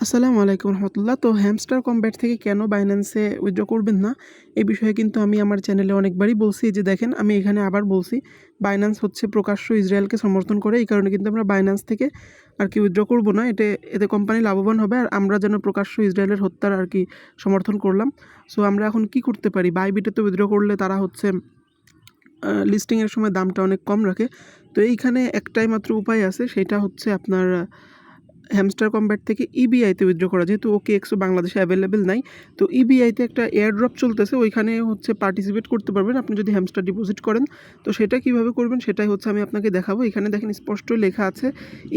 আসসালামু আলাইকুম রহমতুল্লাহ। তো হ্যামস্টার কম্ব্যাট থেকে কেন বাইন্যান্সে উইথড্র করবেন না, এই বিষয়ে কিন্তু আমি আমার চ্যানেলে অনেকবারই বলছি। যে দেখেন, আমি এখানে আবার বলছি, বাইন্যান্স হচ্ছে প্রকাশ্য ইসরায়েলকে সমর্থন করে। এই কারণে কিন্তু আমরা বাইন্যান্স থেকে আর কি উইথড্র করবো না। এতে কোম্পানি লাভবান হবে, আর আমরা যেন প্রকাশ্য ইসরায়েলের হত্যার আর কি সমর্থন করলাম। সো আমরা এখন কি করতে পারি, বাইবিটেতে উইথড্র করলে তারা হচ্ছে লিস্টিংয়ের সময় দামটা অনেক কম রাখে। তো এইখানে একটাই মাত্র উপায় আছে, সেটা হচ্ছে আপনার হ্যামস্টার কম্ব্যাট থেকে ইবিআইতে উইথড্র করা। যেহেতু OKX বাংলাদেশে অ্যাভেলেবেল নাই, তো ইবিআইতে একটা এয়ারড্রপ চলতেছে, ওইখানে হচ্ছে পার্টিসিপেট করতে পারবেন আপনি যদি হ্যামস্টার ডিপোজিট করেন। তো সেটা কিভাবে করবেন সেটাই হচ্ছে আমি আপনাকে দেখাবো। এখানে দেখেন স্পষ্ট লেখা আছে,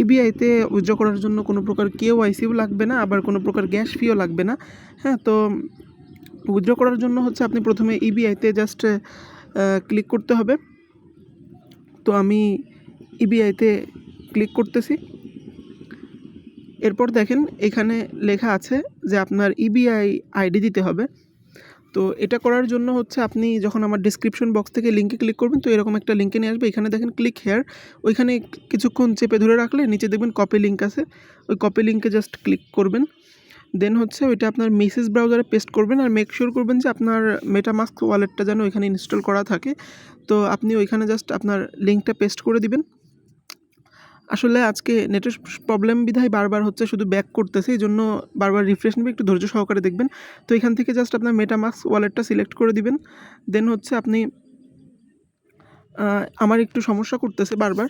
ইবিআইতে উইথড্র করার জন্য কোনো প্রকার KYCও লাগবে না, আবার কোনো প্রকার গ্যাস ফিও লাগবে না। হ্যাঁ, তো উইথড্র করার জন্য হচ্ছে আপনি প্রথমে ইবিআইতে জাস্ট ক্লিক করতে হবে। তো আমি ইবিআইতে ক্লিক করতেছি। এরপর দেখেন এখানে লেখা আছে যে আপনার ইবিআই আইডি দিতে হবে। তো এটা করার জন্য হচ্ছে আপনি যখন আমার ডিসক্রিপশন বক্স থেকে লিঙ্কে ক্লিক করবেন, তো এরকম একটা লিঙ্কে নিয়ে আসবে। এখানে দেখেন ক্লিক হেয়ার, ওইখানে কিছুক্ষণ চেপে ধরে রাখলে নিচে দেখবেন কপি লিঙ্ক আছে, ওই কপি লিঙ্কে জাস্ট ক্লিক করবেন। দেন হচ্ছে ওইটা আপনার মেসেজ ব্রাউজারে পেস্ট করবেন, আর মেক শিওর করবেন যে আপনার মেটামাস্ক ওয়ালেটটা যেন ওইখানে ইনস্টল করা থাকে। তো আপনি ওইখানে জাস্ট আপনার লিঙ্কটা পেস্ট করে দিবেন। আসলে আজকে নেটের প্রবলেম বিধায় বারবার হচ্ছে শুধু ব্যাক করতেছে, এই জন্য বারবার রিফ্রেশ নেবে, একটু ধৈর্য সহকারে দেখবেন। তো এখান থেকে জাস্ট আপনার মেটামাস্ক ওয়ালেটটা সিলেক্ট করে দিবেন। দেন হচ্ছে আপনি আমার একটু সমস্যা করতেছে বারবার,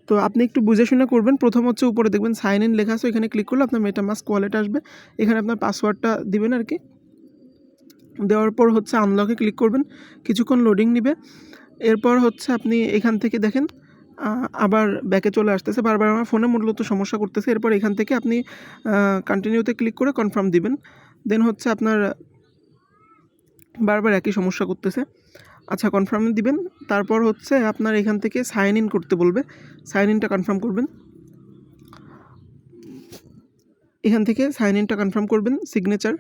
তো আপনি একটু বুঝে শুনে করবেন। প্রথম হচ্ছে উপরে দেখবেন সাইন ইন লেখা আছে, এখানে ক্লিক করলে আপনার মেটামাস্ক ওয়ালেট আসবে। এখানে আপনার পাসওয়ার্ডটা দিবেন আর কি। দেওয়ার পর হচ্ছে আনলকে ক্লিক করবেন, কিছুক্ষণ লোডিং নেবে। এরপর হচ্ছে আপনি এখান থেকে দেখেন আবার ব্যাকে চলে আসতেছে, বারবার আমার ফোনে মূলত সমস্যা করতেছে। এরপর এখান থেকে আপনি কন্টিনিউতে ক্লিক করে কনফার্ম দিবেন। দেন হচ্ছে আপনার বারবার একই সমস্যা করতেছে। আচ্ছা, কনফার্ম দিবেন। তারপর হচ্ছে আপনার এখান থেকে সাইন ইন করতে বলবে, সাইন ইনটা কনফার্ম করবেন। এখান থেকে সাইন ইনটা কনফার্ম করবেন, সিগনেচার।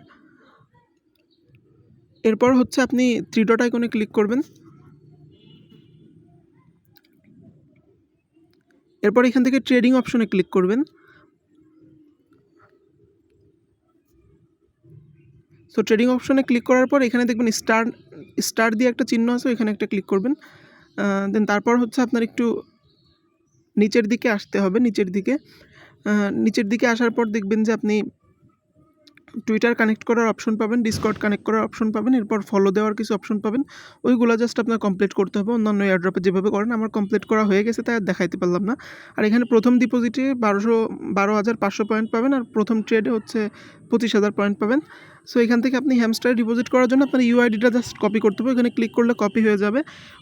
এরপর হচ্ছে আপনি 3 ডট আইকনে ক্লিক করবেন। এরপর এখান থেকে ট্রেডিং অপশনে ক্লিক করবেন। সো ট্রেডিং অপশনে ক্লিক করার পর এখানে দেখবেন স্টার দিয়ে একটা চিহ্ন আছে, এখানে একটা ক্লিক করবেন। দেন তারপর হচ্ছে আপনার একটু নিচের দিকে আসতে হবে। নিচের দিকে আসার পর দেখবেন যে আপনি টুইটার কানেক্ট করার অপশন পাবেন, ডিসকর্ড কানেক্ট করার অপশন পাবেন, এরপর ফলো দেওয়ার কিছু অপশন পাবেন। ওইগুলো জাস্ট আপনার কমপ্লিট করতে হবে, অন্যান্য এয়ারড্রপে যেভাবে করেন। আমার কমপ্লিট করা হয়ে গেছে, তাই আর দেখাইতে পারলাম না। আর এখানে প্রথম ডিপোজিটে 12,500 পয়েন্ট পাবেন, আর প্রথম ট্রেডে হচ্ছে 25,000 পয়েন্ট পাবেন। সো এখান থেকে আপনি হ্যামস্টারে ডিপোজিট করার জন্য আপনার ইউআইডিটা জাস্ট কপি করতে হবে, এখানে ক্লিক করলে কপি হয়ে যাবে।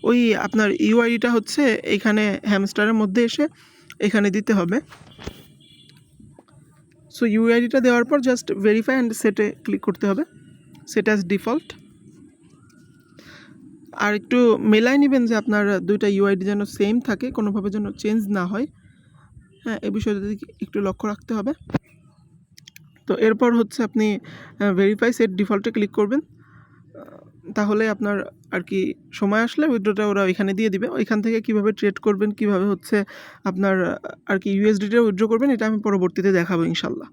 ওই আপনার ইউআইডিটা হচ্ছে এইখানে হ্যামস্টারের মধ্যে এসে এখানে দিতে হবে। সো ইউআইডিটা দেওয়ার পর জাস্ট ভেরিফাই অ্যান্ড সেটে ক্লিক করতে হবে, সেট অ্যাজ ডিফল্ট। আর একটু মেলায় নেবেন যে আপনার দুইটা ইউআইডি যেন সেম থাকে, কোনোভাবে যেন চেঞ্জ না হয়। হ্যাঁ, এ বিষয়টা একটু লক্ষ্য রাখতে হবে। তো এরপর হচ্ছে আপনি ভেরিফাই সেট ডিফল্টে ক্লিক করবেন। তাহলে আপনার আর কি সময় আসলে উইথড্রটা ওরা এখানে দিয়ে দিবে। ওইখান থেকে কীভাবে ট্রেড করবেন, কীভাবে হচ্ছে আপনার আর কি ইউএসডিটা উইথড্র করবেন, এটা আমি পরবর্তীতে দেখাবো ইনশাল্লাহ।